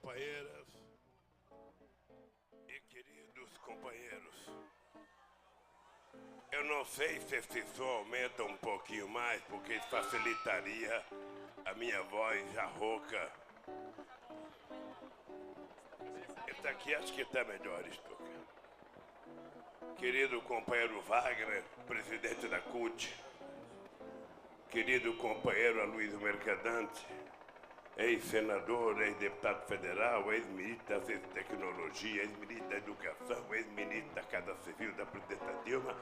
companheiras e queridos companheiros, eu não sei se esse som aumenta um pouquinho mais, porque facilitaria a minha voz já rouca. Esse aqui acho que está melhor, Stuka. Querido companheiro Wagner, presidente da CUT, querido companheiro Aloysio Mercadante, ex-senador, ex-deputado federal, ex-ministro da Ciência e Tecnologia, ex-ministro da Educação, ex-ministro da Casa Civil da presidenta Dilma.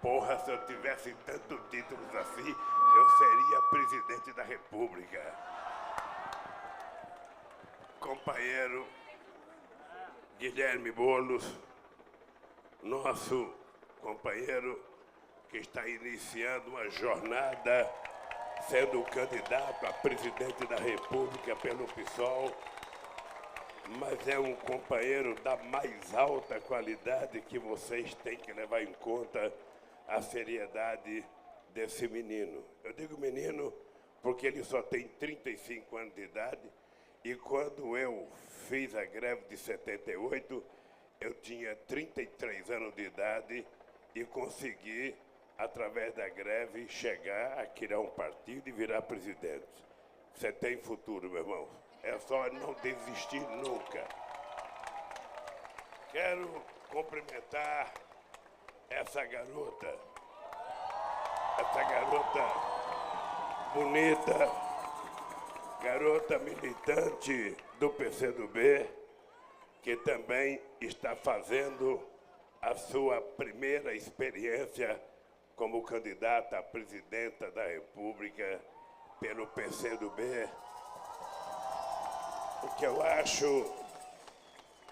Porra, se eu tivesse tantos títulos assim, eu seria presidente da República. Companheiro Guilherme Boulos, nosso companheiro que está iniciando uma jornada sendo candidato a presidente da República pelo PSOL, mas é um companheiro da mais alta qualidade que vocês têm que levar em conta a seriedade desse menino. Eu digo menino porque ele só tem 35 anos de idade e quando eu fiz a greve de 78, eu tinha 33 anos de idade e consegui, através da greve, chegar a criar um partido e virar presidente. Você tem futuro, meu irmão. É só não desistir nunca. Quero cumprimentar essa garota bonita, garota militante do PCdoB, que também está fazendo a sua primeira experiência como candidata a presidenta da República pelo PCdoB, o que eu acho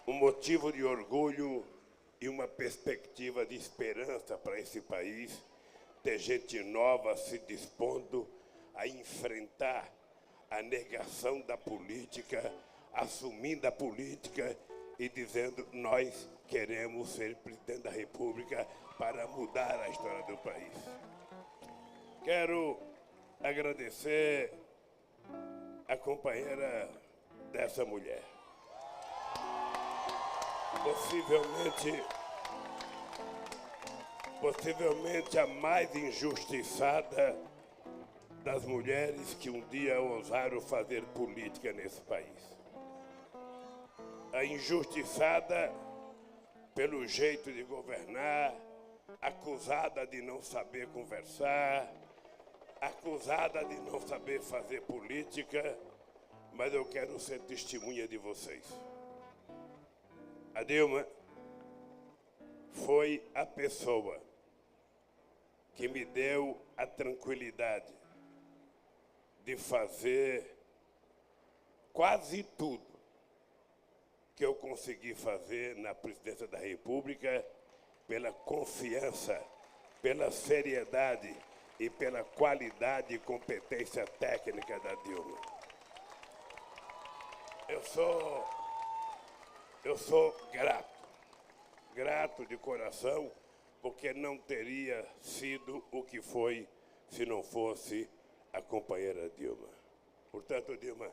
um motivo de orgulho e uma perspectiva de esperança para esse país, ter gente nova se dispondo a enfrentar a negação da política, assumindo a política e dizendo: nós queremos ser presidente da República para mudar a história do país. Quero agradecer a companheira dessa mulher. Possivelmente a mais injustiçada das mulheres que um dia ousaram fazer política nesse país. A injustiçada pelo jeito de governar, acusada de não saber conversar, acusada de não saber fazer política, mas eu quero ser testemunha de vocês. A Dilma foi a pessoa que me deu a tranquilidade de fazer quase tudo que eu consegui fazer na presidência da República pela confiança, pela seriedade e pela qualidade e competência técnica da Dilma. Eu sou grato de coração, porque não teria sido o que foi se não fosse a companheira Dilma. Portanto, Dilma,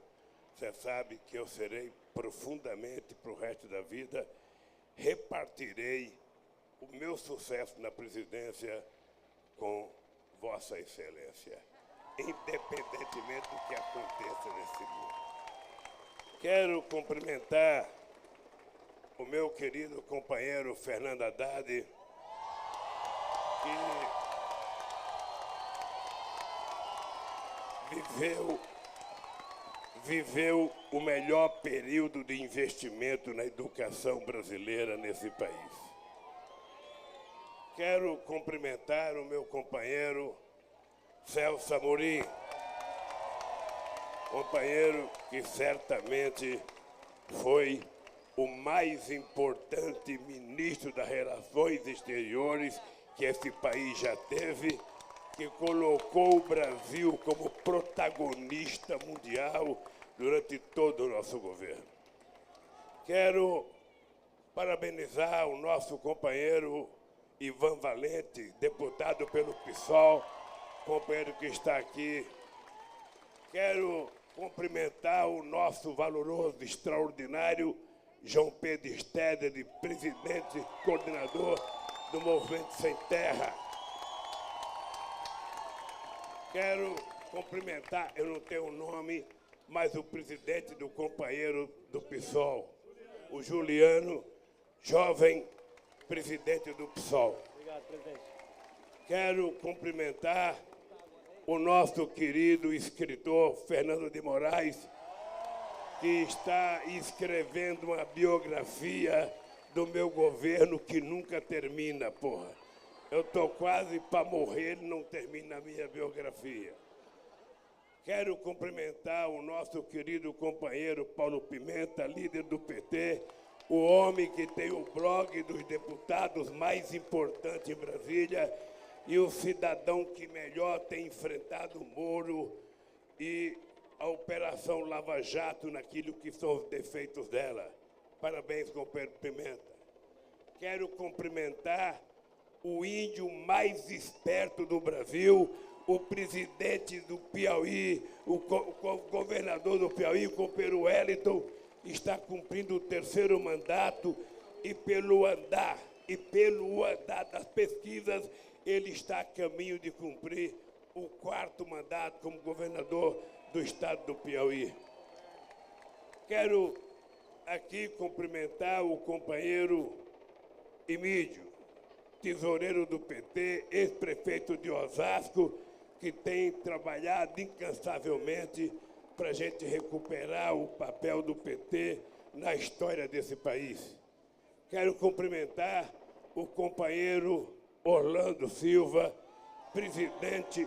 você sabe que eu serei profundamente para o resto da vida, repartirei o meu sucesso na presidência com Vossa Excelência, independentemente do que aconteça nesse mundo. Quero cumprimentar o meu querido companheiro Fernando Haddad, que viveu o melhor período de investimento na educação brasileira nesse país. Quero cumprimentar o meu companheiro Celso Amorim, companheiro que certamente foi o mais importante ministro das Relações Exteriores que esse país já teve, que colocou o Brasil como protagonista mundial durante todo o nosso governo. Quero parabenizar o nosso companheiro Ivan Valente, deputado pelo PSOL, companheiro que está aqui. Quero cumprimentar o nosso valoroso, extraordinário João Pedro Steder, presidente e coordenador do Movimento Sem Terra. Quero cumprimentar, eu não tenho nome, mas o presidente do companheiro do PSOL, o Juliano, jovem presidente do PSOL. Obrigado, presidente. Quero cumprimentar o nosso querido escritor Fernando de Moraes, que está escrevendo uma biografia do meu governo que nunca termina, porra. Eu estou quase para morrer e não termina a minha biografia. Quero cumprimentar o nosso querido companheiro Paulo Pimenta, líder do PT, o homem que tem o blog dos deputados mais importante em Brasília e o cidadão que melhor tem enfrentado o Moro e a Operação Lava Jato naquilo que são os defeitos dela. Parabéns, companheiro Pimenta. Quero cumprimentar o índio mais esperto do Brasil, o presidente do Piauí, o governador do Piauí, o companheiro Wellington, está cumprindo o 3º mandato e pelo andar das pesquisas, ele está a caminho de cumprir o 4º mandato como governador do estado do Piauí. Quero aqui cumprimentar o companheiro Emídio, tesoureiro do PT, ex-prefeito de Osasco, que tem trabalhado incansavelmente para a gente recuperar o papel do PT na história desse país. Quero cumprimentar o companheiro Orlando Silva, presidente,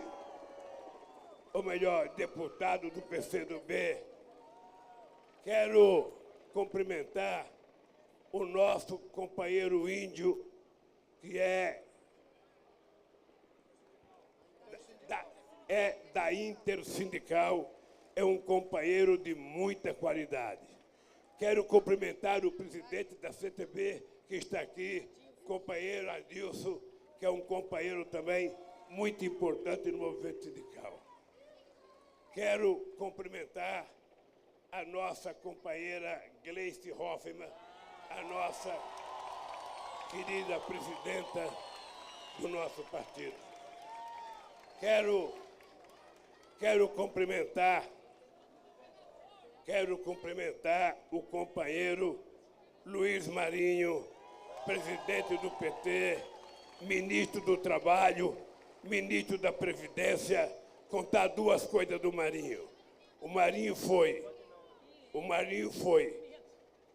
ou melhor, deputado do PCdoB. Quero cumprimentar o nosso companheiro índio, que é da Intersindical, é um companheiro de muita qualidade. Quero cumprimentar o presidente da CTB, que está aqui, companheiro Adilson, que é um companheiro também muito importante no movimento sindical. Quero cumprimentar a nossa companheira Gleice Hoffmann, a nossa querida presidenta do nosso partido. Quero cumprimentar o companheiro Luiz Marinho, presidente do PT, ministro do Trabalho, ministro da Previdência. Contar 2 coisas do Marinho. O Marinho foi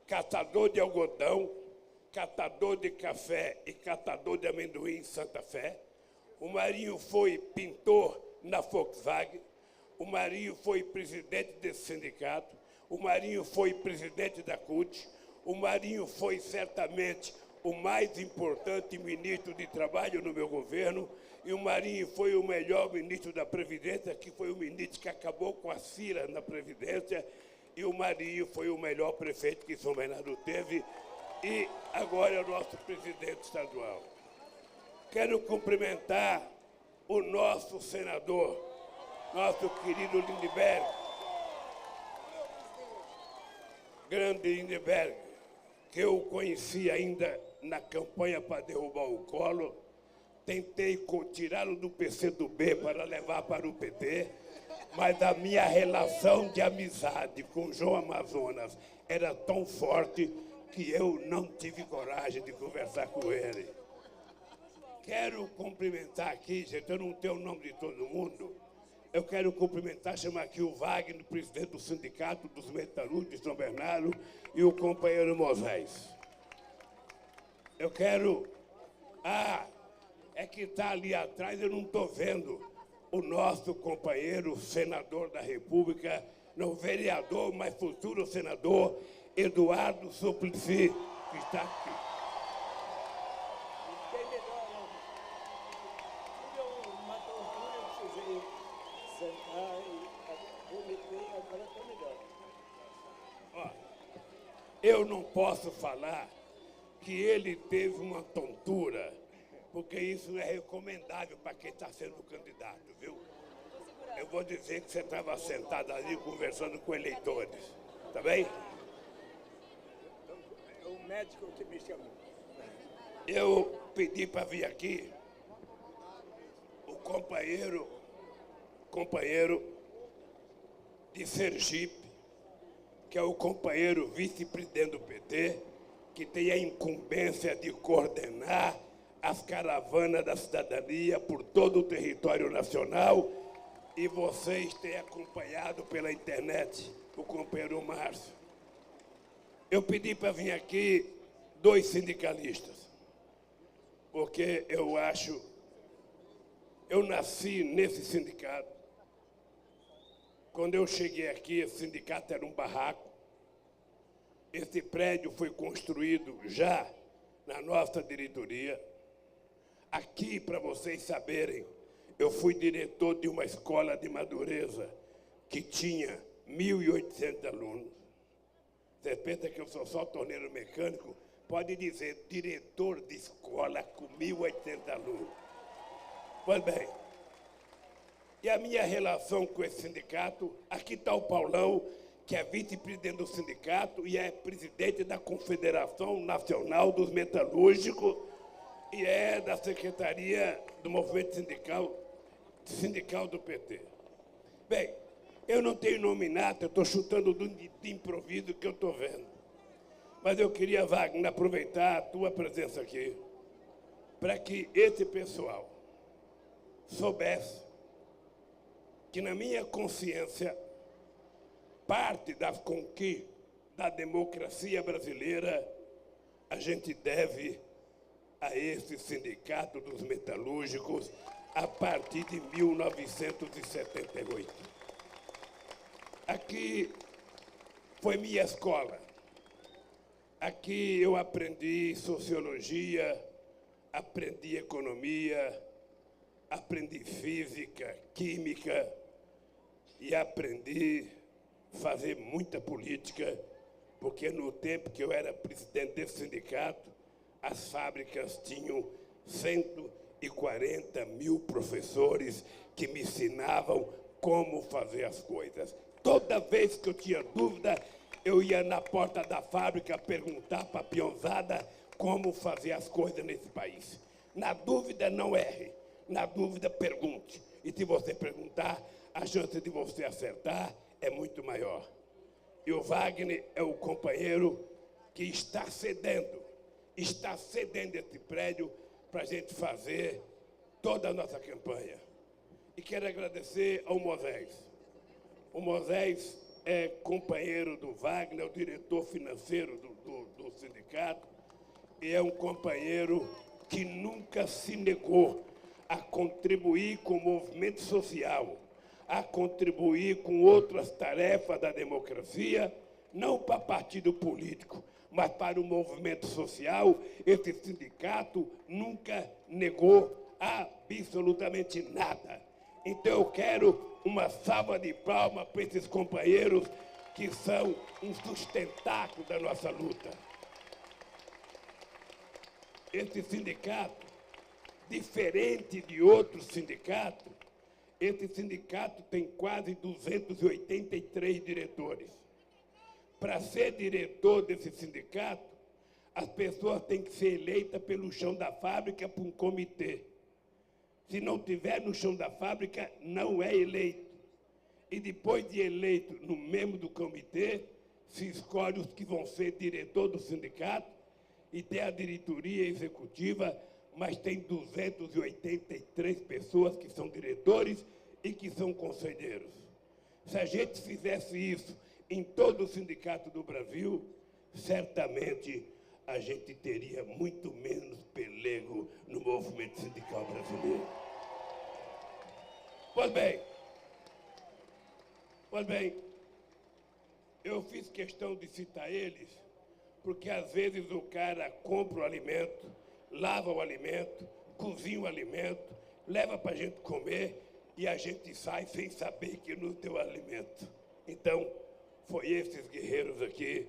catador de algodão, catador de café e catador de amendoim em Santa Fé. O Marinho foi pintor na Volkswagen. O Marinho foi presidente desse sindicato. O Marinho foi presidente da CUT. O Marinho foi certamente o mais importante ministro de Trabalho no meu governo. E o Marinho foi o melhor ministro da Previdência, que foi o ministro que acabou com a CIRA na Previdência. E o Marinho foi o melhor prefeito que São Bernardo teve. E agora é o nosso presidente estadual. Quero cumprimentar o nosso senador, nosso querido Lindbergh, grande Lindbergh, que eu conheci ainda na campanha para derrubar o Collor. Tentei tirá-lo do PCdoB para levar para o PT, mas a minha relação de amizade com o João Amazonas era tão forte que eu não tive coragem de conversar com ele. Quero cumprimentar aqui, gente, eu não tenho o nome de todo mundo. Eu quero cumprimentar, chamar aqui o Wagner, presidente do Sindicato dos Metalúrgicos de São Bernardo, e o companheiro Moisés. Eu quero... é que está ali atrás, eu não estou vendo o nosso companheiro, senador da República, não vereador, mas futuro senador, Eduardo Suplicy, que está aqui. Eu não posso falar que ele teve uma tontura, porque isso não é recomendável para quem está sendo candidato, viu? Eu vou dizer que você estava sentado ali conversando com eleitores, tá bem? É o médico que me chamou. Eu pedi para vir aqui o companheiro de Sergipe, que é o companheiro vice-presidente do PT, que tem a incumbência de coordenar as caravanas da cidadania por todo o território nacional, e vocês têm acompanhado pela internet o companheiro Márcio. Eu pedi para vir aqui 2 sindicalistas, porque eu nasci nesse sindicato. Quando eu cheguei aqui, esse sindicato era um barraco. Esse prédio foi construído já na nossa diretoria. Aqui, para vocês saberem, eu fui diretor de uma escola de Madureza que tinha 1.800 alunos. Você pensa que eu sou só torneiro mecânico? Pode dizer, diretor de escola com 1.800 alunos. Pois bem, e a minha relação com esse sindicato, aqui está o Paulão, que é vice-presidente do sindicato e é presidente da Confederação Nacional dos Metalúrgicos e é da Secretaria do Movimento Sindical do PT. Bem, eu não tenho nominato, eu estou chutando de improviso que eu estou vendo. Mas eu queria, Wagner, aproveitar a tua presença aqui para que esse pessoal soubesse que, na minha consciência, parte das conquistas da democracia brasileira a gente deve a esse sindicato dos metalúrgicos a partir de 1978. Aqui foi minha escola. Aqui eu aprendi sociologia, aprendi economia, aprendi física, química e aprendi a fazer muita política, porque no tempo que eu era presidente desse sindicato, as fábricas tinham 140 mil professores que me ensinavam como fazer as coisas. Toda vez que eu tinha dúvida, eu ia na porta da fábrica perguntar para a peãozada como fazer as coisas nesse país. Na dúvida, não erre. Na dúvida, pergunte. E se você perguntar, a chance de você acertar é muito maior. E o Wagner é o companheiro que está cedendo esse prédio para a gente fazer toda a nossa campanha. E quero agradecer ao Moisés. O Moisés é companheiro do Wagner, é o diretor financeiro do sindicato, e é um companheiro que nunca se negou a contribuir com o movimento social, a contribuir com outras tarefas da democracia, não para partido político, mas para o movimento social. Esse sindicato nunca negou absolutamente nada. Então eu quero uma salva de palmas para esses companheiros que são um sustentáculo da nossa luta. Esse sindicato, diferente de outros sindicatos, esse sindicato tem quase 283 diretores. Para ser diretor desse sindicato, as pessoas têm que ser eleitas pelo chão da fábrica por um comitê. Se não tiver no chão da fábrica, não é eleito. E depois de eleito no membro do comitê, se escolhe os que vão ser diretor do sindicato, e tem a diretoria executiva, mas tem 283 pessoas que são diretores e que são conselheiros. Se a gente fizesse isso em todo o sindicato do Brasil, certamente a gente teria muito menos pelego no movimento sindical brasileiro. Pois bem, eu fiz questão de citar eles, porque às vezes o cara compra o alimento, lava o alimento, cozinha o alimento, leva para a gente comer e a gente sai sem saber que não deu alimento. Então, foi esses guerreiros aqui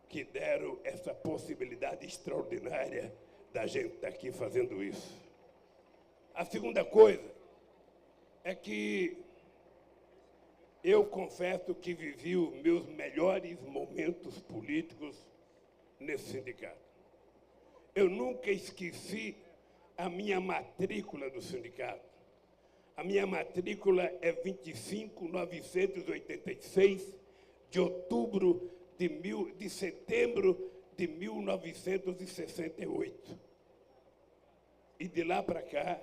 que deram essa possibilidade extraordinária da gente estar aqui fazendo isso. A segunda coisa é que Eu confesso que vivi os meus melhores momentos políticos nesse sindicato. Eu nunca esqueci a minha matrícula do sindicato. A minha matrícula é 25.986 de outubro de setembro de 1968. E de lá para cá,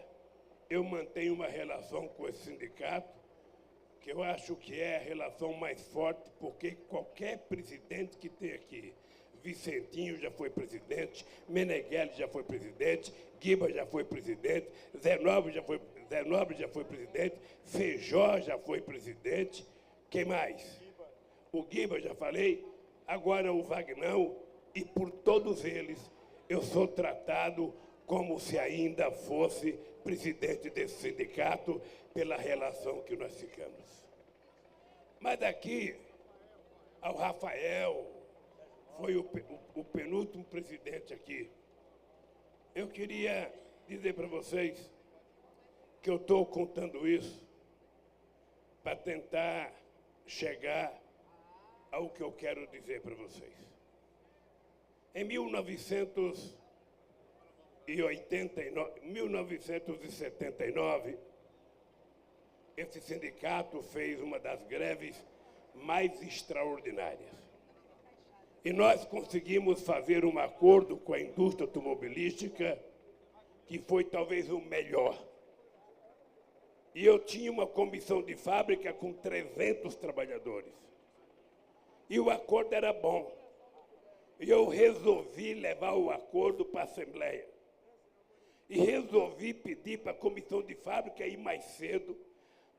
eu mantenho uma relação com esse sindicato, que eu acho que é a relação mais forte, porque qualquer presidente que tem aqui, Vicentinho já foi presidente, Meneghelli já foi presidente, Guiba já foi presidente, Zé Nobre já foi presidente, Feijó já foi presidente, quem mais? O Guiba, já falei, agora o Vagnão, e por todos eles eu sou tratado como se ainda fosse presidente desse sindicato pela relação que nós ficamos. Mas aqui, ao Rafael, foi o penúltimo presidente aqui. Eu queria dizer para vocês que eu estou contando isso para tentar chegar ao que eu quero dizer para vocês. Em 1979, esse sindicato fez uma das greves mais extraordinárias. E nós conseguimos fazer um acordo com a indústria automobilística que foi talvez o melhor. E eu tinha uma comissão de fábrica com 300 trabalhadores. E o acordo era bom. E eu resolvi levar o acordo para a Assembleia. E resolvi pedir para a comissão de fábrica ir mais cedo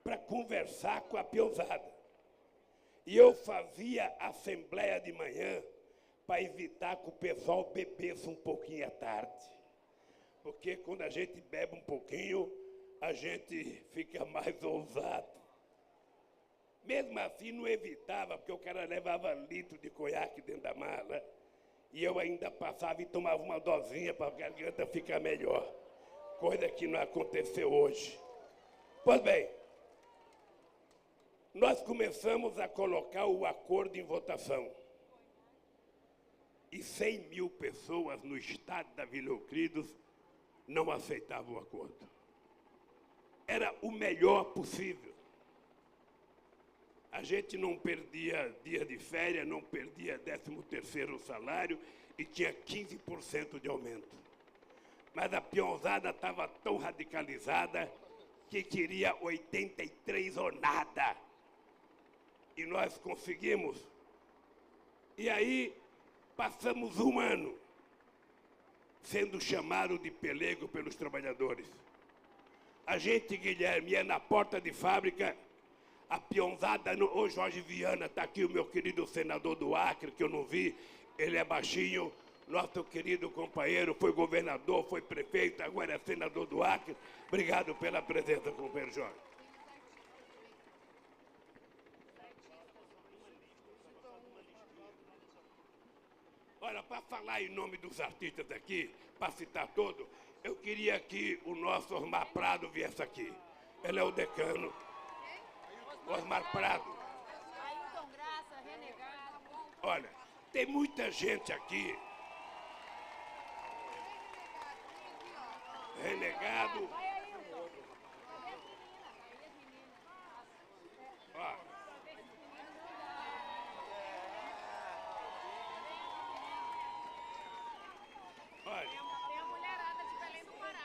para conversar com a peãozada. E eu fazia assembleia de manhã para evitar que o pessoal bebesse um pouquinho à tarde. Porque quando a gente bebe um pouquinho, a gente fica mais ousado. Mesmo assim, não evitava, porque o cara levava litro de conhaque dentro da mala. E eu ainda passava e tomava uma dosinha para a garganta ficar melhor. Coisa que não aconteceu hoje. Pois bem, nós começamos a colocar o acordo em votação. E 100 mil pessoas no estado da Vila Euclides não aceitavam o acordo. Era o melhor possível. A gente não perdia dia de férias, não perdia 13º salário e tinha 15% de aumento. Mas a peãozada estava tão radicalizada que queria 83 ou nada. E nós conseguimos. E aí passamos um ano sendo chamado de pelego pelos trabalhadores. A gente, Guilherme, ia na porta de fábrica, a peãozada, ô Jorge Viana, está aqui o meu querido senador do Acre, que eu não vi, ele é baixinho, nosso querido companheiro, foi governador, foi prefeito, agora é senador do Acre. Obrigado pela presença, companheiro Jorge. Olha, para falar em nome dos artistas aqui, para citar todo, eu queria que o nosso Osmar Prado viesse aqui. Ele é o decano. Osmar Prado. Olha, tem muita gente aqui. Renegado. Ó. Olha. Tem a mulherada de Belém do Pará.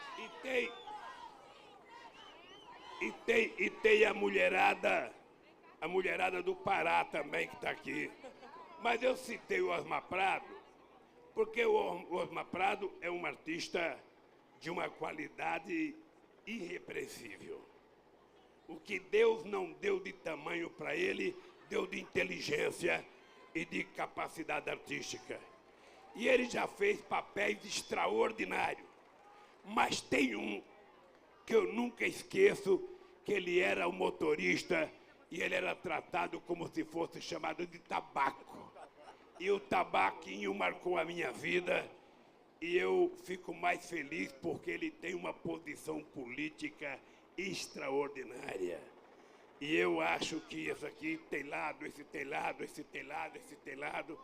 E tem a mulherada do Pará também que está aqui. Mas eu citei o Osmar Prado, porque o Osmar Prado é um artista de uma qualidade irrepreensível. O que Deus não deu de tamanho para ele, deu de inteligência e de capacidade artística. E ele já fez papéis extraordinários. Mas tem um que eu nunca esqueço, que ele era o motorista e ele era tratado como se fosse chamado de tabaco. E o tabaquinho marcou a minha vida e eu fico mais feliz porque ele tem uma posição política extraordinária. E eu acho que isso aqui, telhado, esse telhado, esse telhado, esse telhado,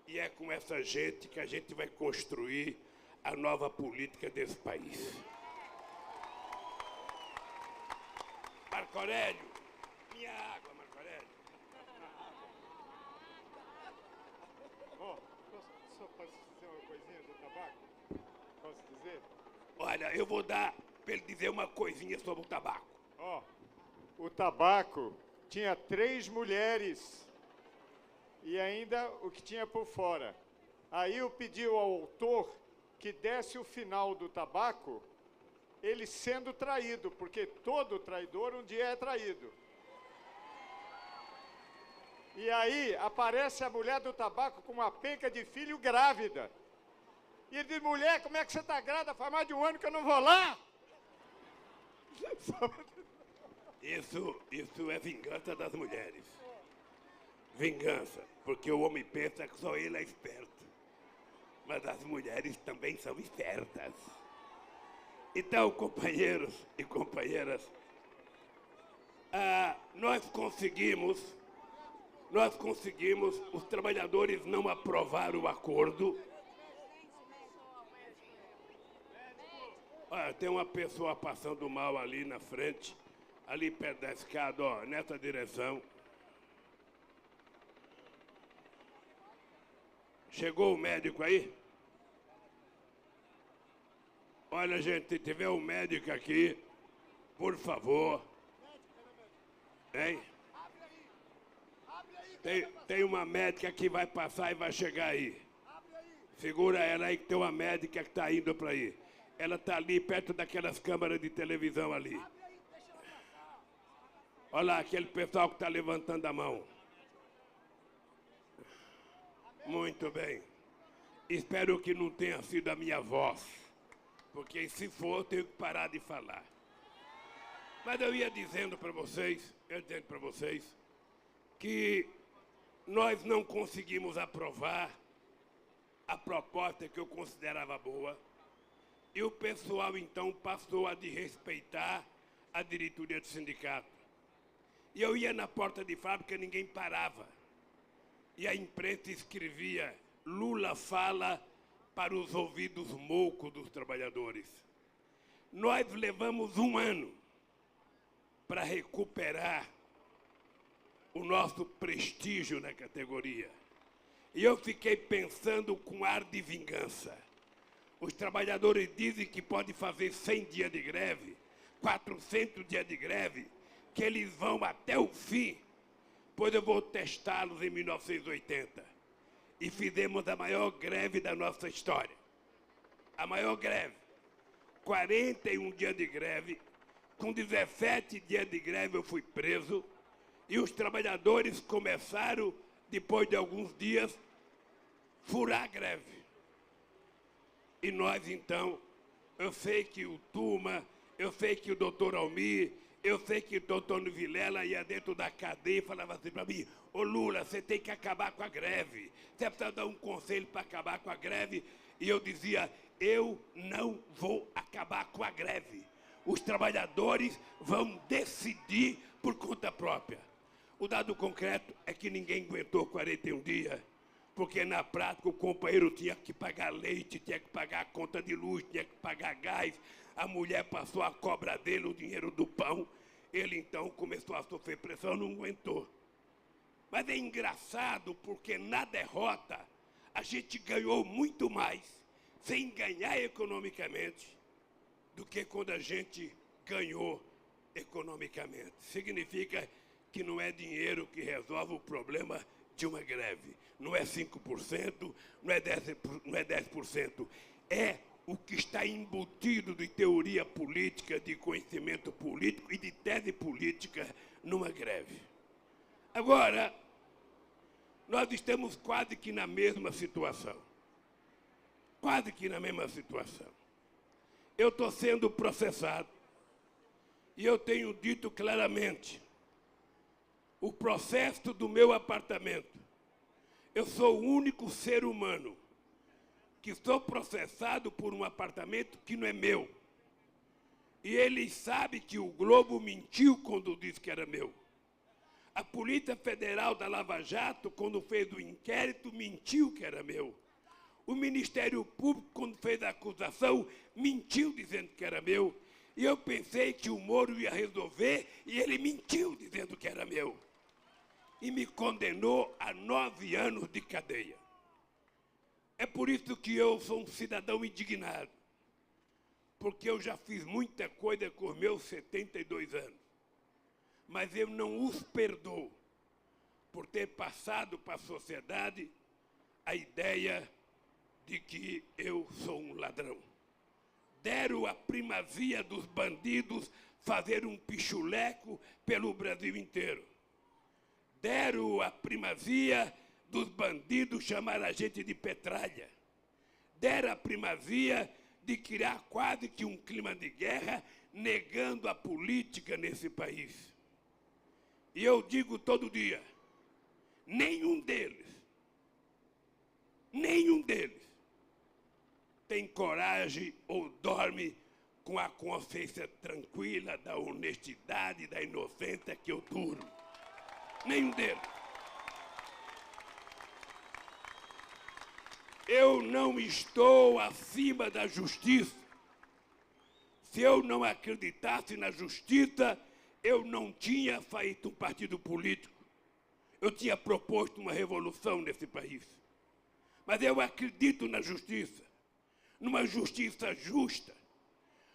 e é com essa gente que a gente vai construir a nova política desse país. Marco Aurélio, minha água, Marco Aurélio. Só posso dizer uma coisinha do tabaco? Posso dizer? Olha, eu vou dar para ele dizer uma coisinha sobre o tabaco. O tabaco tinha 3 mulheres e ainda o que tinha por fora. Aí eu pedi ao autor que desse o final do tabaco, ele sendo traído, porque todo traidor um dia é traído. E aí aparece a mulher do tabaco com uma penca de filho grávida. E ele diz, mulher, como é que você está grávida? Faz mais de um ano que eu não vou lá. Isso é vingança das mulheres. Vingança, porque o homem pensa que só ele é esperto. Mas as mulheres também são espertas. Então, companheiros e companheiras, nós conseguimos, os trabalhadores não aprovaram o acordo. Olha, tem uma pessoa passando mal ali na frente, ali perto da escada, ó, nessa direção. Chegou o médico aí? Olha, gente, se tiver um médico aqui, por favor. Hein? Tem uma médica que vai passar e vai chegar aí. Segura ela aí que tem uma médica que está indo para aí. Ela está ali perto daquelas câmeras de televisão ali. Olha lá, aquele pessoal que está levantando a mão. Muito bem. Espero que não tenha sido a minha voz. Porque se for, eu tenho que parar de falar. Mas eu ia dizendo para vocês, que nós não conseguimos aprovar a proposta que eu considerava boa. E o pessoal, então, passou a desrespeitar a diretoria do sindicato. E eu ia na porta de fábrica e ninguém parava. E a imprensa escrevia, Lula fala para os ouvidos moucos dos trabalhadores. Nós levamos um ano para recuperar o nosso prestígio na categoria. E eu fiquei pensando com ar de vingança. Os trabalhadores dizem que pode fazer 100 dias de greve, 400 dias de greve, que eles vão até o fim, pois eu vou testá-los em 1980. E fizemos a maior greve da nossa história. A maior greve. 41 dias de greve, com 17 dias de greve eu fui preso, e os trabalhadores começaram, depois de alguns dias, furar a greve. E nós, então, eu sei que o Tuma, eu sei que o doutor Almir, eu sei que o doutor Vilela ia dentro da cadeia e falava assim para mim, ô Lula, você tem que acabar com a greve, você precisa dar um conselho para acabar com a greve. E eu dizia, eu não vou acabar com a greve. Os trabalhadores vão decidir por conta própria. O dado concreto é que ninguém aguentou 41 dias, porque na prática o companheiro tinha que pagar leite, tinha que pagar a conta de luz, tinha que pagar gás, a mulher passou a cobra dele, o dinheiro do pão, ele então começou a sofrer pressão, não aguentou. Mas é engraçado porque na derrota a gente ganhou muito mais sem ganhar economicamente do que quando a gente ganhou economicamente. Significa que não é dinheiro que resolve o problema de uma greve. Não é 5%, não é 10%. É o que está embutido de teoria política, de conhecimento político e de tese política numa greve. Agora, nós estamos quase que na mesma situação. Quase que na mesma situação. Eu estou sendo processado e eu tenho dito claramente, o processo do meu apartamento, eu sou o único ser humano que sou processado por um apartamento que não é meu. E eles sabem que o Globo mentiu quando disse que era meu. A Polícia Federal da Lava Jato, quando fez o inquérito, mentiu que era meu. O Ministério Público, quando fez a acusação, mentiu dizendo que era meu. E eu pensei que o Moro ia resolver e ele mentiu dizendo que era meu. E me condenou a 9 anos de cadeia. É por isso que eu sou um cidadão indignado. Porque eu já fiz muita coisa com os meus 72 anos. Mas eu não os perdoo por ter passado para a sociedade a ideia de que eu sou um ladrão. Deram a primazia dos bandidos fazer um pichuleco pelo Brasil inteiro. Deram a primazia dos bandidos chamar a gente de petralha. Deram a primazia de criar quase que um clima de guerra, negando a política nesse país. E eu digo todo dia, nenhum deles tem coragem ou dorme com a consciência tranquila da honestidade, da inocência que eu durmo. Nenhum deles. Eu não estou acima da justiça. Se eu não acreditasse na justiça, eu não tinha feito um partido político. Eu tinha proposto uma revolução nesse país. Mas eu acredito na justiça, numa justiça justa,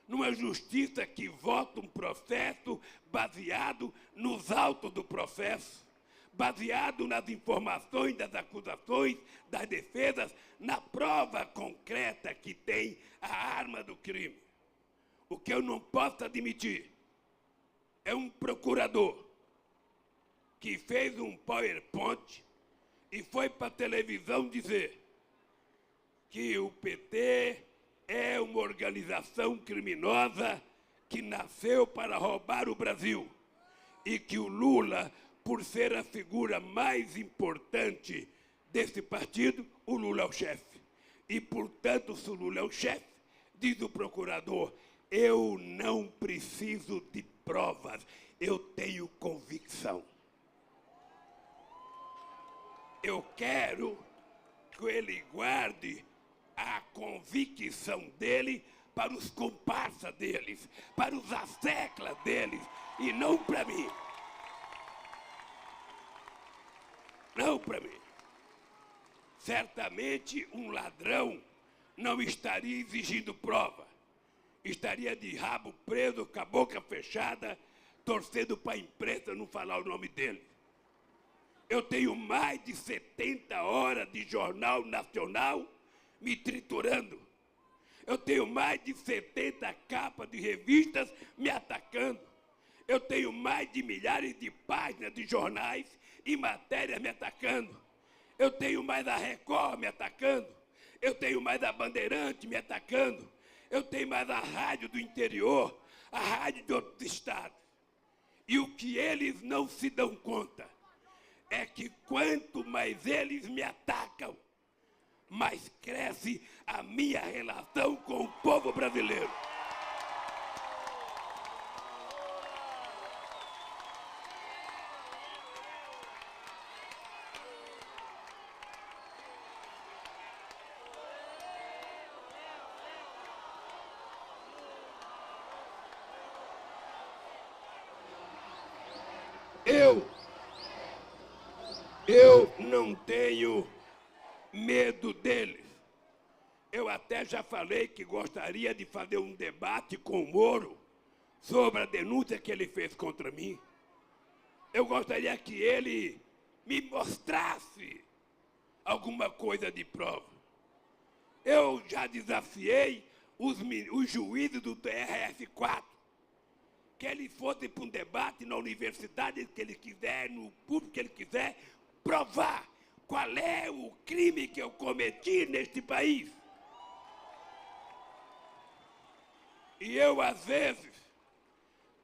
numa justiça que vota um processo baseado nos autos do processo, baseado nas informações das acusações, das defesas, na prova concreta que tem a arma do crime. O que eu não posso admitir é um procurador que fez um PowerPoint e foi para a televisão dizer que o PT é uma organização criminosa que nasceu para roubar o Brasil e que o Lula, por ser a figura mais importante desse partido, o Lula é o chefe. E, portanto, se o Lula é o chefe, diz o procurador, eu não preciso de provas, eu tenho convicção. Eu quero que ele guarde a convicção dele para os comparsas deles, para os asseclas deles, e não para mim. Não para mim. Certamente um ladrão não estaria exigindo prova. Estaria de rabo preso, com a boca fechada, torcendo para a imprensa não falar o nome dele. Eu tenho mais de 70 horas de jornal nacional me triturando. Eu tenho mais de 70 capas de revistas me atacando. Eu tenho mais de milhares de páginas de jornais e matérias me atacando. Eu tenho mais a Record me atacando. Eu tenho mais a Bandeirante me atacando. Eu tenho mais a rádio do interior, a rádio de outros estados. E o que eles não se dão conta é que quanto mais eles me atacam, mais cresce a minha relação com o povo brasileiro. Eu não tenho medo deles. Eu até já falei que gostaria de fazer um debate com o Moro sobre a denúncia que ele fez contra mim. Eu gostaria que ele me mostrasse alguma coisa de prova. Eu já desafiei os juízes do TRF4, que eles fossem para um debate na universidade que ele quiser, no público que ele quiser, provar qual é o crime que eu cometi neste país. E eu, às vezes,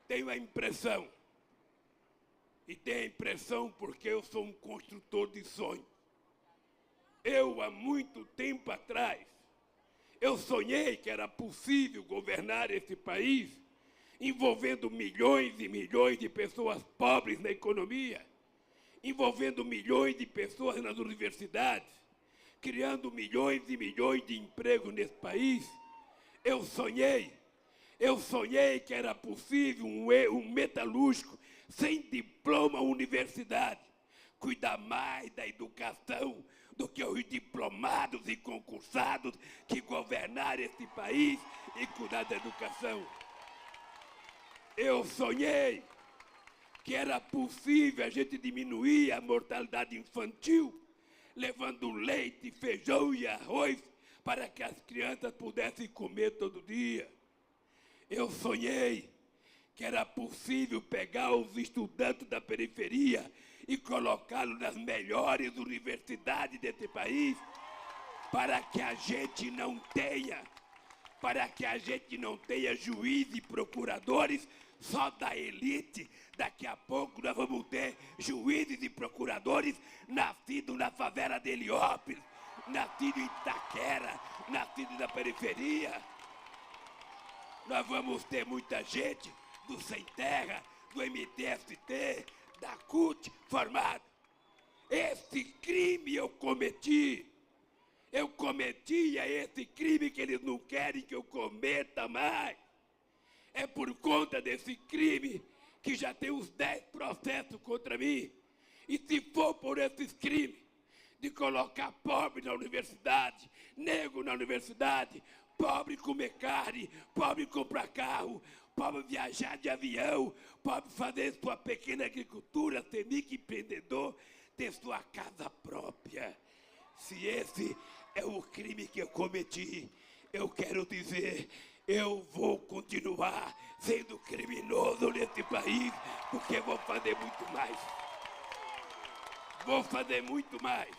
tenho a impressão, e tenho a impressão porque eu sou um construtor de sonhos. Eu, há muito tempo atrás, eu sonhei que era possível governar esse país envolvendo milhões e milhões de pessoas pobres na economia, envolvendo milhões de pessoas nas universidades, criando milhões e milhões de empregos nesse país, eu sonhei que era possível um metalúrgico sem diploma universidade cuidar mais da educação do que os diplomados e concursados que governaram esse país e cuidar da educação. Eu sonhei que era possível a gente diminuir a mortalidade infantil, levando leite, feijão e arroz para que as crianças pudessem comer todo dia. Eu sonhei que era possível pegar os estudantes da periferia e colocá-los nas melhores universidades desse país, para que a gente não tenha juízes e procuradores só da elite. Daqui a pouco nós vamos ter juízes e procuradores nascidos na favela de Heliópolis, nascidos em Itaquera, nascidos na periferia. Nós vamos ter muita gente do Sem Terra, do MTST, da CUT formado. Esse crime eu cometi. Eu cometia esse crime que eles não querem que eu cometa mais. É por conta desse crime que já tem uns 10 processos contra mim. E se for por esses crimes de colocar pobre na universidade, negro na universidade, pobre comer carne, pobre comprar carro, pobre viajar de avião, pobre fazer sua pequena agricultura, ser microempreendedor, ter sua casa própria. Se esse é o crime que eu cometi, eu quero dizer, eu vou continuar sendo criminoso nesse país, porque vou fazer muito mais. Vou fazer muito mais.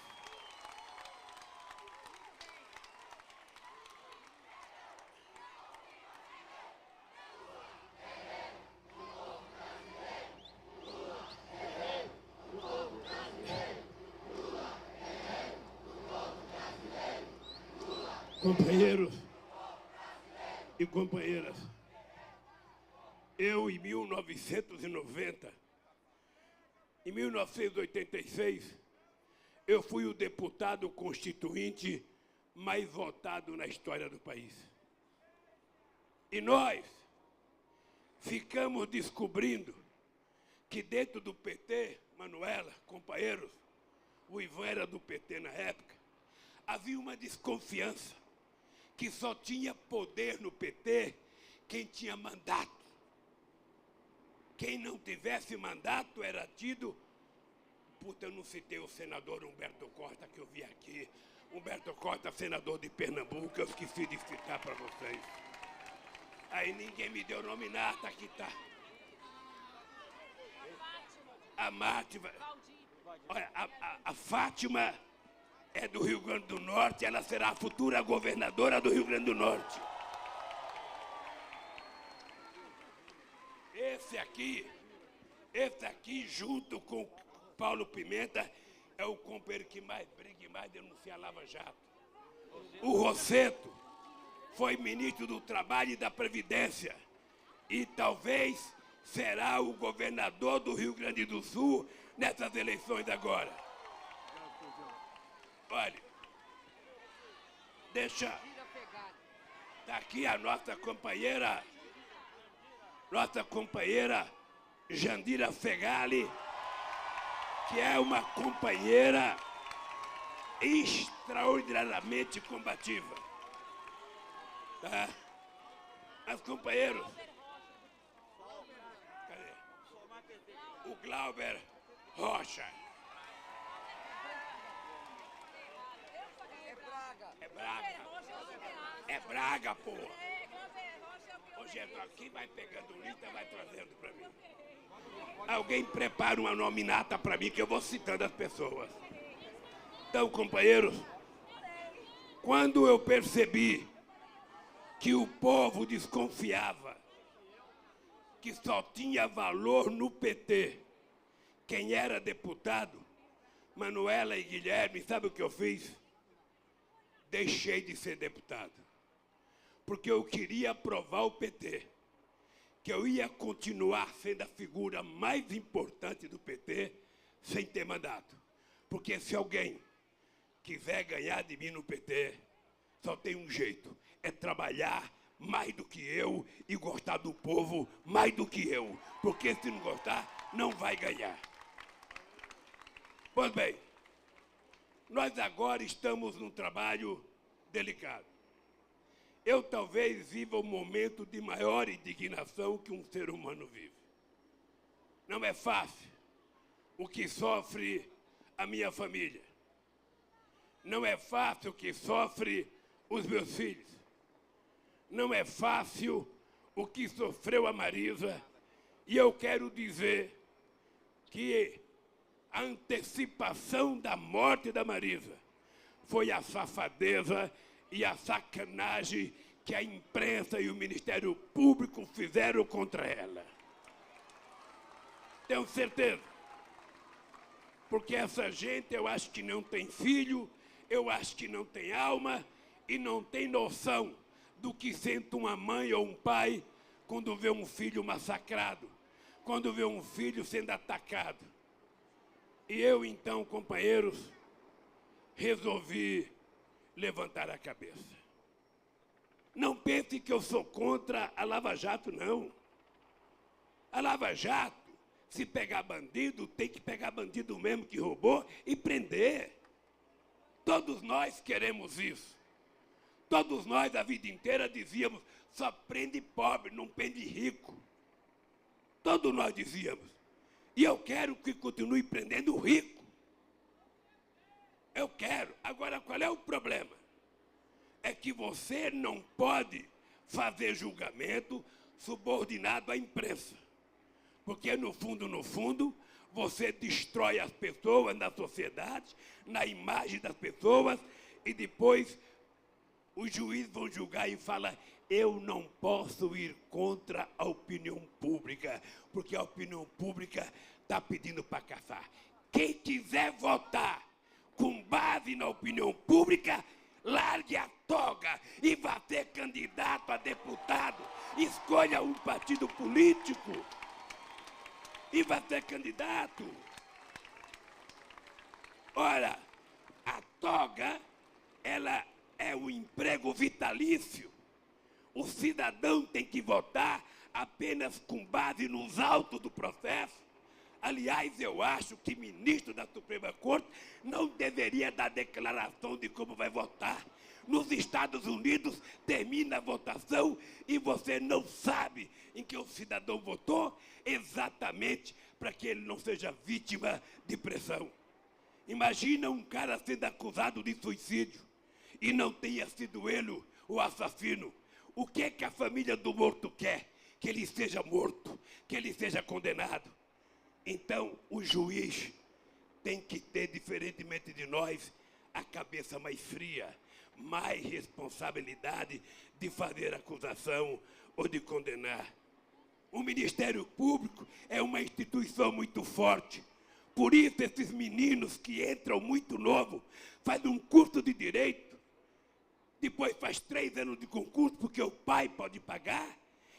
Companheiros e companheiras, eu em 1990, em 1986, eu fui o deputado constituinte mais votado na história do país. E nós ficamos descobrindo que dentro do PT, Manuela, companheiros, o Ivan era do PT na época, havia uma desconfiança que só tinha poder no PT quem tinha mandato. Quem não tivesse mandato era tido... Puta, eu não citei o senador Humberto Costa que eu vi aqui. Humberto Costa, senador de Pernambuco, eu esqueci de citar para vocês. Aí ninguém me deu nominata, aqui tá. A Fátima. Olha, a Fátima é do Rio Grande do Norte, ela será a futura governadora do Rio Grande do Norte. Esse aqui, junto com Paulo Pimenta, é o companheiro que mais briga e mais denuncia a Lava Jato. O Rosseto foi ministro do Trabalho e da Previdência e talvez será o governador do Rio Grande do Sul nessas eleições agora. Olha, tá aqui a nossa companheira Jandira Fegali, que é uma companheira extraordinariamente combativa. Tá? Mas, companheiros, cadê? O Glauber Rocha. É Braga, porra. Ô, Gerson, quem vai pegando lista vai trazendo pra mim. Alguém prepara uma nominata pra mim que eu vou citando as pessoas. Então, companheiros, quando eu percebi que o povo desconfiava que só tinha valor no PT quem era deputado, Manuela e Guilherme, sabe o que eu fiz? Deixei de ser deputado, porque eu queria provar ao PT que eu ia continuar sendo a figura mais importante do PT sem ter mandato. Porque se alguém quiser ganhar de mim no PT, só tem um jeito, é trabalhar mais do que eu e gostar do povo mais do que eu. Porque se não gostar, não vai ganhar. Pois bem, nós agora estamos num trabalho delicado. Eu talvez viva um momento de maior indignação que um ser humano vive. Não é fácil o que sofre a minha família. Não é fácil o que sofre os meus filhos. Não é fácil o que sofreu a Marisa. E eu quero dizer que a antecipação da morte da Marisa foi a safadeza e a sacanagem que a imprensa e o Ministério Público fizeram contra ela. Tenho certeza. Porque essa gente, eu acho que não tem filho, eu acho que não tem alma e não tem noção do que sente uma mãe ou um pai quando vê um filho massacrado, quando vê um filho sendo atacado. E eu, então, companheiros, resolvi levantar a cabeça. Não pense que eu sou contra a Lava Jato, não. A Lava Jato, se pegar bandido, tem que pegar bandido mesmo que roubou e prender. Todos nós queremos isso. Todos nós, a vida inteira, dizíamos, só prende pobre, não prende rico. Todos nós dizíamos. E eu quero que continue prendendo o rico. Eu quero. Agora, qual é o problema? É que você não pode fazer julgamento subordinado à imprensa. Porque, no fundo, você destrói as pessoas na sociedade, na imagem das pessoas, e depois os juízes vão julgar e falam: eu não posso ir contra a opinião pública, porque a opinião pública está pedindo para caçar. Quem quiser votar com base na opinião pública, largue a toga e vá ser candidato a deputado. Escolha um partido político e vá ser candidato. Ora, a toga, ela é um emprego vitalício. O cidadão tem que votar apenas com base nos autos do processo. Aliás, eu acho que o ministro da Suprema Corte não deveria dar declaração de como vai votar. Nos Estados Unidos, termina a votação e você não sabe em que o cidadão votou, exatamente para que ele não seja vítima de pressão. Imagina um cara sendo acusado de suicídio e não tenha sido ele o assassino. O que é que a família do morto quer? Que ele seja morto, que ele seja condenado. Então, o juiz tem que ter, diferentemente de nós, a cabeça mais fria, mais responsabilidade de fazer acusação ou de condenar. O Ministério Público é uma instituição muito forte. Por isso, esses meninos que entram muito novo, fazem um curso de direito, depois faz 3 anos de concurso, porque o pai pode pagar.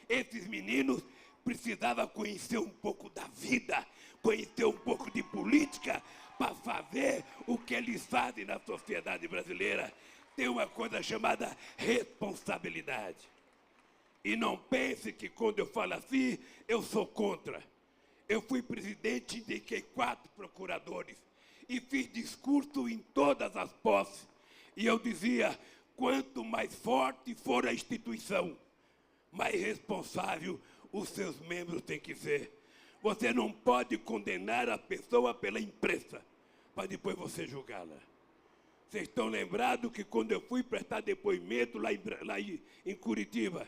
Esses meninos precisavam conhecer um pouco da vida, conhecer um pouco de política, para fazer o que eles fazem na sociedade brasileira. Tem uma coisa chamada responsabilidade. E não pense que quando eu falo assim, eu sou contra. Eu fui presidente, indiquei 4 procuradores e fiz discurso em todas as posses. E eu dizia: quanto mais forte for a instituição, mais responsável os seus membros têm que ser. Você não pode condenar a pessoa pela imprensa, para depois você julgá-la. Vocês estão lembrados que quando eu fui prestar depoimento lá em Curitiba,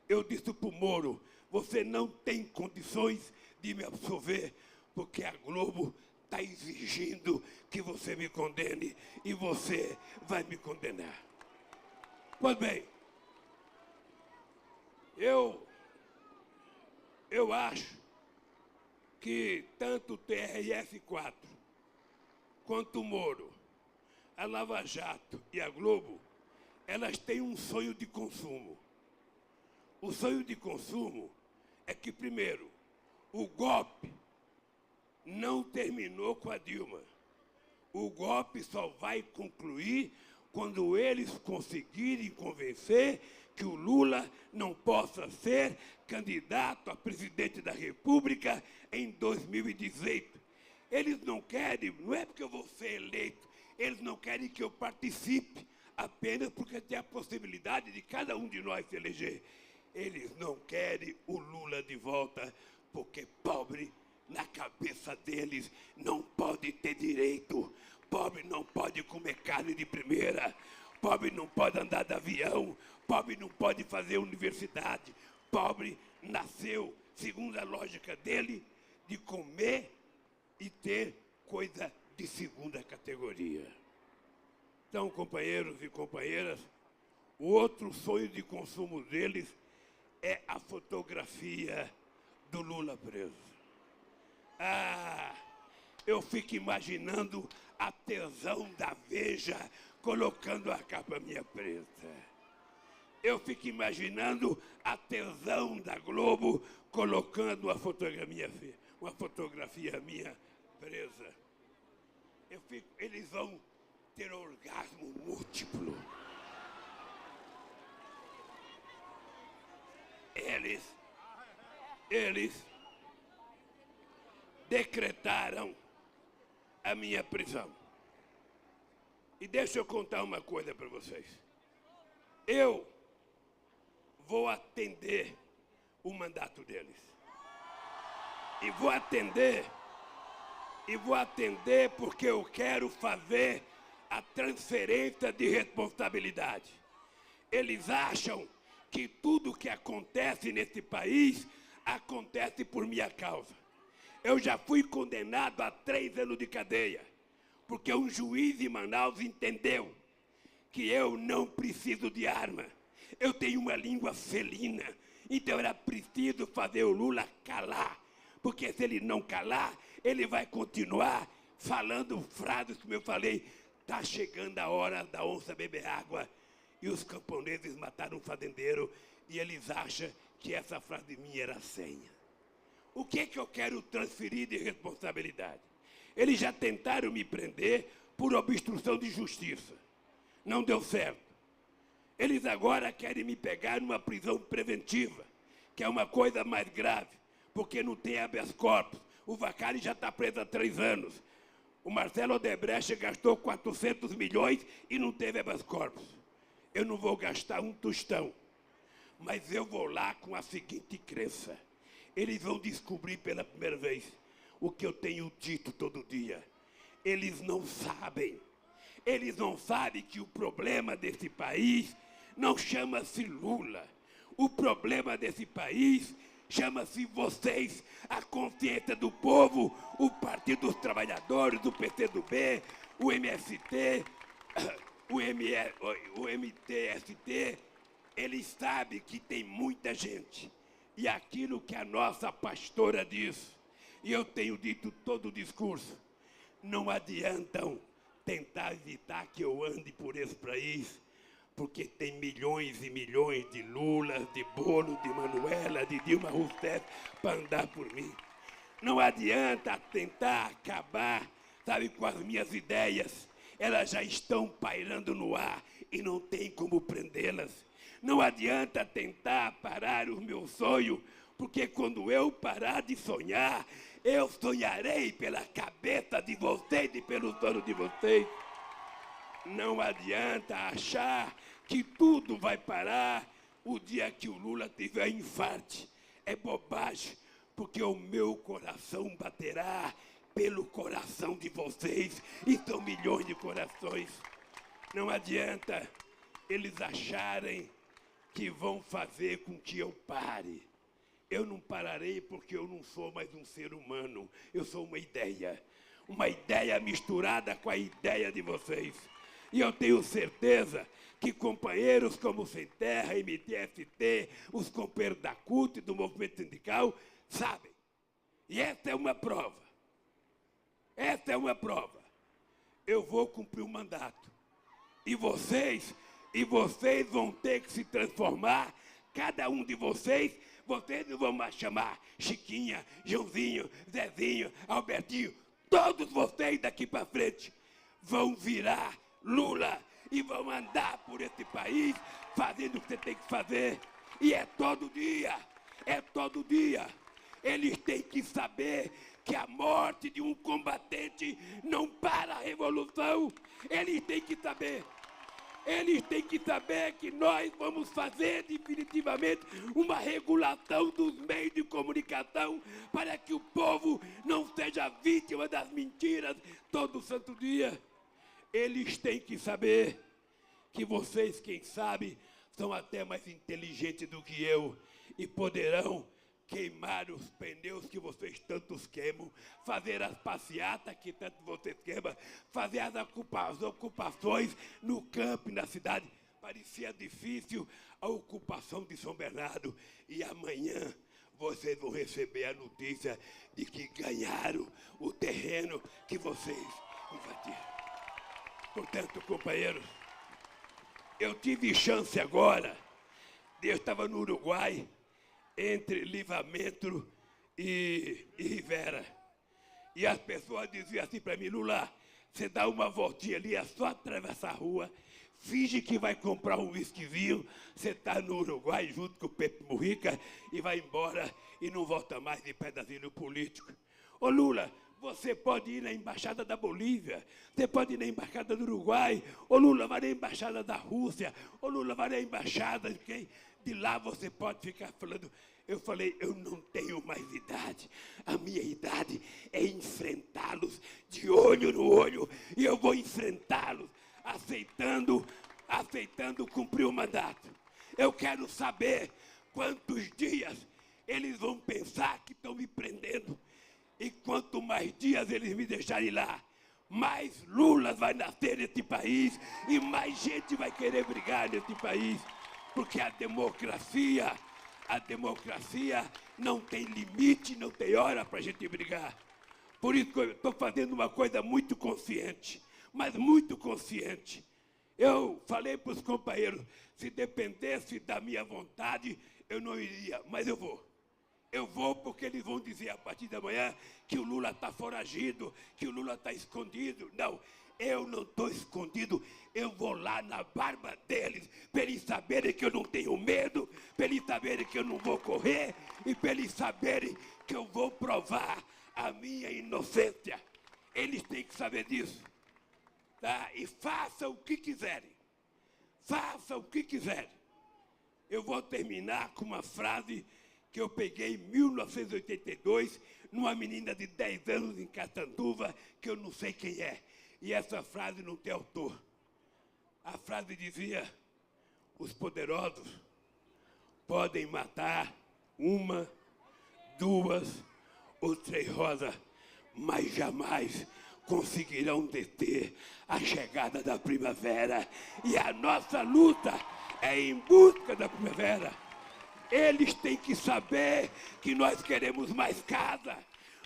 eu disse para o Moro: você não tem condições de me absolver, porque a Globo está exigindo que você me condene e você vai me condenar. Pois bem, eu acho que tanto o TRF4 quanto o Moro, a Lava Jato e a Globo, elas têm um sonho de consumo. O sonho de consumo é que, primeiro, o golpe não terminou com a Dilma. O golpe só vai concluir quando eles conseguirem convencer que o Lula não possa ser candidato a presidente da República em 2018. Eles não querem, não é porque eu vou ser eleito, eles não querem que eu participe, apenas porque tem a possibilidade de cada um de nós se eleger. Eles não querem o Lula de volta, porque pobre, na cabeça deles, não pode ter direito. Pobre não pode comer carne de primeira. Pobre não pode andar de avião. Pobre não pode fazer universidade. Pobre nasceu, segundo a lógica dele, de comer e ter coisa de segunda categoria. Então, companheiros e companheiras, o outro sonho de consumo deles é a fotografia do Lula preso. Eu fico imaginando a tesão da Veja colocando a capa minha preta. Eu fico imaginando a tesão da Globo colocando uma fotografia minha presa. Eles vão ter orgasmo múltiplo. Eles decretaram a minha prisão. E deixa eu contar uma coisa para vocês. Eu vou atender o mandato deles. E vou atender porque eu quero fazer a transferência de responsabilidade. Eles acham que tudo que acontece nesse país acontece por minha causa. Eu já fui condenado a 3 anos de cadeia, porque um juiz em Manaus entendeu que eu não preciso de arma. Eu tenho uma língua felina, então era preciso fazer o Lula calar, porque se ele não calar, ele vai continuar falando frases como eu falei, tá chegando a hora da onça beber água, e os camponeses mataram um fazendeiro, e eles acham que essa frase minha era senha. O que eu quero transferir de responsabilidade? Eles já tentaram me prender por obstrução de justiça. Não deu certo. Eles agora querem me pegar numa prisão preventiva, que é uma coisa mais grave, porque não tem habeas corpus. O Vacari já está preso há 3 anos. O Marcelo Odebrecht gastou 400 milhões e não teve habeas corpus. Eu não vou gastar um tostão, mas eu vou lá com a seguinte crença. Eles vão descobrir pela primeira vez o que eu tenho dito todo dia. Eles não sabem que o problema desse país não chama-se Lula. O problema desse país chama-se vocês, a consciência do povo, o Partido dos Trabalhadores, o PCdoB, o MST, o MTST. Eles sabem que tem muita gente. E aquilo que a nossa pastora diz, e eu tenho dito todo o discurso, não adiantam tentar evitar que eu ande por esse país, porque tem milhões e milhões de Lulas, de Bolo, de Manuela, de Dilma Rousseff para andar por mim. Não adianta tentar acabar, sabe, com as minhas ideias. Elas já estão pairando no ar e não tem como prendê-las. Não adianta tentar parar o meu sonho, porque quando eu parar de sonhar, eu sonharei pela cabeça de vocês e pelo sono de vocês. Não adianta achar que tudo vai parar o dia que o Lula tiver infarte. É bobagem, porque o meu coração baterá pelo coração de vocês, e são milhões de corações. Não adianta eles acharem que vão fazer com que eu pare. Eu não pararei porque eu não sou mais um ser humano. Eu sou uma ideia misturada com a ideia de vocês. E eu tenho certeza que companheiros como Sem Terra, MTST, os companheiros da CUT e do movimento sindical sabem. E essa é uma prova. Essa é uma prova. Eu vou cumprir o mandato. E vocês vão ter que se transformar cada um de vocês não vão mais chamar Chiquinha, Joãozinho, Zezinho, Albertinho. Todos vocês daqui para frente vão virar Lula e vão andar por esse país fazendo o que você tem que fazer. E é todo dia, é todo dia. Eles têm que saber que a morte de um combatente não para a revolução. Eles têm que saber. Eles têm que saber que nós vamos fazer definitivamente uma regulação dos meios de comunicação para que o povo não seja vítima das mentiras todo santo dia. Eles têm que saber que vocês, quem sabe, são até mais inteligentes do que eu e poderão queimar os pneus que vocês tantos queimam, fazer as passeatas que tanto vocês queimam, fazer as ocupações no campo e na cidade. Parecia difícil a ocupação de São Bernardo. E amanhã vocês vão receber a notícia de que ganharam o terreno que vocês invadiram. Portanto, companheiros, eu tive chance agora. Eu estava no Uruguai, entre Livramento e Rivera. E as pessoas diziam assim para mim: Lula, você dá uma voltinha ali, é só atravessar a rua, finge que vai comprar um whiskyzinho, você está no Uruguai junto com o Pepe Mujica e vai embora e não volta mais de pedacinho político. Ô Lula, você pode ir na embaixada da Bolívia, você pode ir na embaixada do Uruguai, ô Lula, vai na embaixada da Rússia, ô Lula, vai na embaixada de quem? De lá você pode ficar falando. Eu falei, eu não tenho mais idade. A minha idade é enfrentá-los de olho no olho. E eu vou enfrentá-los aceitando cumprir o mandato. Eu quero saber quantos dias eles vão pensar que estão me prendendo. E quanto mais dias eles me deixarem lá, mais Lula vai nascer nesse país e mais gente vai querer brigar nesse país. Porque a democracia não tem limite, não tem hora para a gente brigar. Por isso que eu estou fazendo uma coisa muito consciente, mas muito consciente. Eu falei para os companheiros, se dependesse da minha vontade, eu não iria, mas eu vou. Eu vou porque eles vão dizer a partir da manhã que o Lula está foragido, que o Lula está escondido. Não, eu não estou escondido, eu vou lá na barba deles, para eles saberem que eu não tenho medo, para eles saberem que eu não vou correr e para eles saberem que eu vou provar a minha inocência. Eles têm que saber disso. Tá? E façam o que quiserem. Façam o que quiserem. Eu vou terminar com uma frase que eu peguei em 1982, numa menina de 10 anos em Catanduva, que eu não sei quem é. E essa frase não tem autor. A frase dizia: os poderosos podem matar uma, duas ou três rosas, mas jamais conseguirão deter a chegada da primavera. E a nossa luta é em busca da primavera. Eles têm que saber que nós queremos mais casa,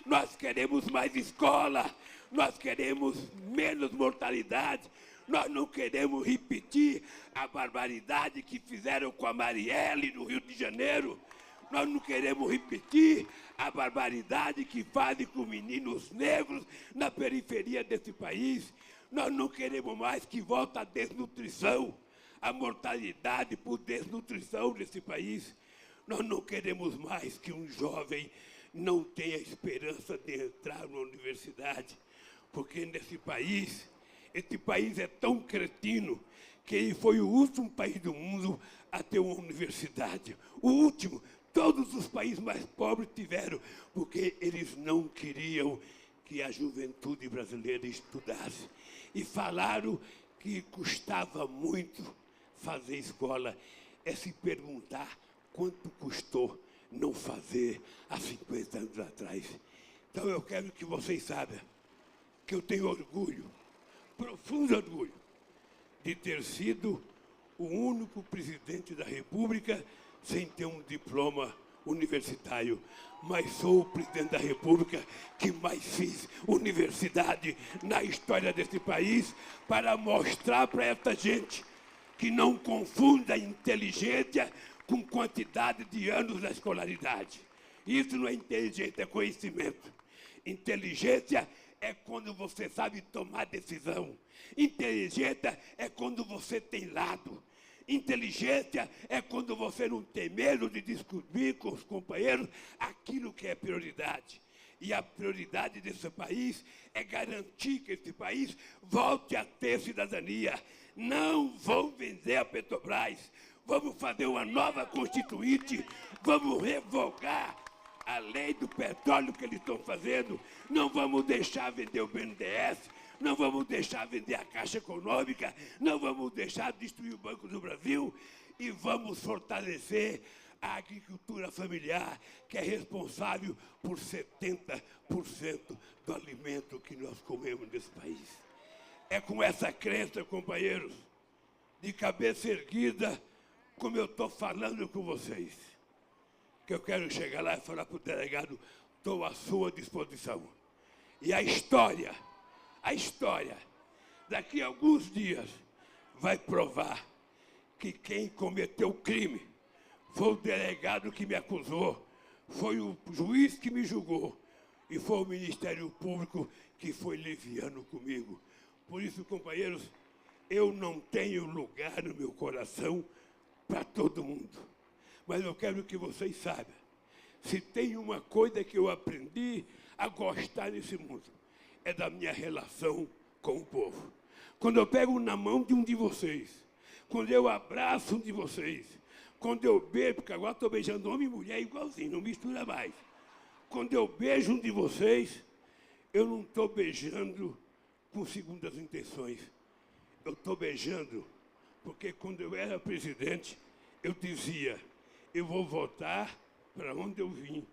nós queremos mais escola, nós queremos menos mortalidade, nós não queremos repetir a barbaridade que fizeram com a Marielle no Rio de Janeiro, nós não queremos repetir a barbaridade que fazem com meninos negros na periferia desse país, nós não queremos mais que volte a desnutrição, a mortalidade por desnutrição nesse país. Nós não queremos mais que um jovem não tenha esperança de entrar na universidade, porque nesse país, esse país é tão cretino que ele foi o último país do mundo a ter uma universidade. O último, todos os países mais pobres tiveram, porque eles não queriam que a juventude brasileira estudasse. E falaram que custava muito fazer escola. É se perguntar quanto custou não fazer há 50 anos atrás. Então eu quero que vocês saibam que eu tenho orgulho, profundo orgulho, de ter sido o único presidente da República sem ter um diploma universitário, mas sou o presidente da República que mais fiz universidade na história desse país, para mostrar para essa gente que não confunda inteligência com quantidade de anos na escolaridade. Isso não é inteligência, é conhecimento. Inteligência é quando você sabe tomar decisão. Inteligência é quando você tem lado. Inteligência é quando você não tem medo de discutir com os companheiros aquilo que é prioridade. E a prioridade desse país é garantir que esse país volte a ter cidadania. Não vão vender a Petrobras. Vamos fazer uma nova constituinte. Vamos revogar a lei do petróleo que eles estão fazendo. Não vamos deixar vender o BNDES. Não vamos deixar vender a Caixa Econômica. Não vamos deixar destruir o Banco do Brasil. E vamos fortalecer a agricultura familiar, que é responsável por 70% do alimento que nós comemos nesse país. É com essa crença, companheiros, de cabeça erguida, como eu estou falando com vocês, que eu quero chegar lá e falar para o delegado: estou à sua disposição. E a história, daqui a alguns dias, vai provar que quem cometeu o crime foi o delegado que me acusou, foi o juiz que me julgou e foi o Ministério Público que foi liviano comigo. Por isso, companheiros, eu não tenho lugar no meu coração para todo mundo. Mas eu quero que vocês saibam, se tem uma coisa que eu aprendi a gostar nesse mundo, é da minha relação com o povo. Quando eu pego na mão de um de vocês, quando eu abraço um de vocês, quando eu beijo, porque agora estou beijando homem e mulher igualzinho, não mistura mais. Quando eu beijo um de vocês, eu não estou beijando com segundas intenções. Eu estou beijando porque quando eu era presidente, eu dizia: eu vou votar para onde eu vim.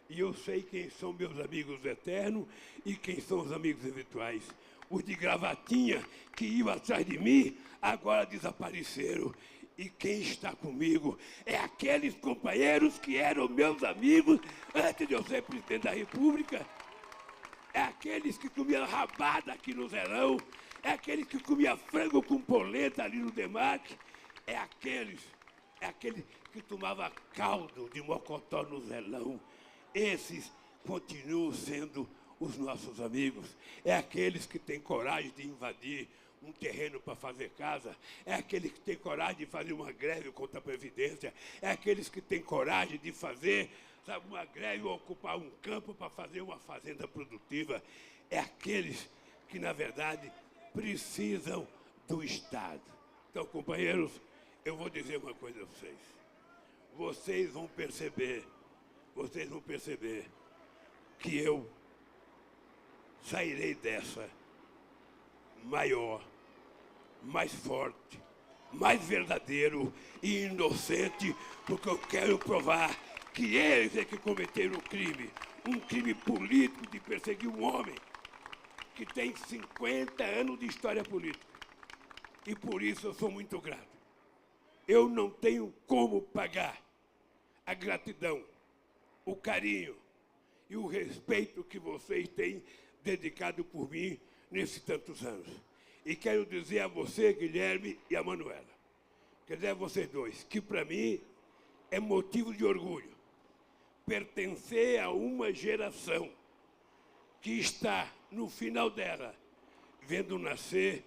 E eu sei quem são meus amigos eternos e quem são os amigos eventuais. Os de gravatinha que iam atrás de mim, agora desapareceram. E quem está comigo é aqueles companheiros que eram meus amigos antes de eu ser presidente da República. É aqueles que comiam rabada aqui no Zelão. É aqueles que comiam frango com polenta ali no Demarque. É aquele que tomava caldo de mocotó no Zelão. Esses continuam sendo os nossos amigos. É aqueles que têm coragem de invadir um terreno para fazer casa. É aqueles que têm coragem de fazer uma greve contra a Previdência. É aqueles que têm coragem de fazer, sabe, uma greve ou ocupar um campo para fazer uma fazenda produtiva. É aqueles que, na verdade, precisam do Estado. Então, companheiros, eu vou dizer uma coisa a vocês. Vocês vão perceber que eu sairei dessa maior, mais forte, mais verdadeiro e inocente, porque eu quero provar que eles é que cometeram um crime político de perseguir um homem que tem 50 anos de história política. E por isso eu sou muito grato. Eu não tenho como pagar a gratidão, o carinho e o respeito que vocês têm dedicado por mim nesses tantos anos. E quero dizer a você, Guilherme, e a Manuela, quer dizer a vocês dois, que para mim é motivo de orgulho pertencer a uma geração que está, no final dela, vendo nascer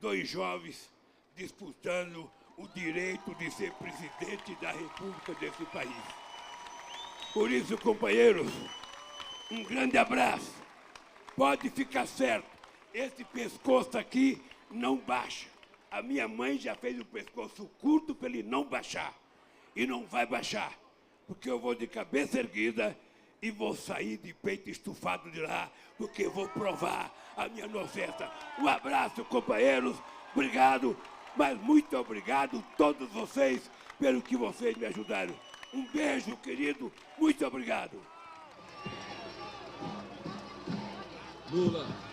dois jovens disputando o direito de ser presidente da República desse país. Por isso, companheiros, um grande abraço. Pode ficar certo, esse pescoço aqui não baixa. A minha mãe já fez o pescoço curto para ele não baixar. E não vai baixar, porque eu vou de cabeça erguida e vou sair de peito estufado de lá, porque vou provar a minha inocência. Um abraço, companheiros, obrigado, mas muito obrigado a todos vocês pelo que vocês me ajudaram. Um beijo, querido, muito obrigado. Lula.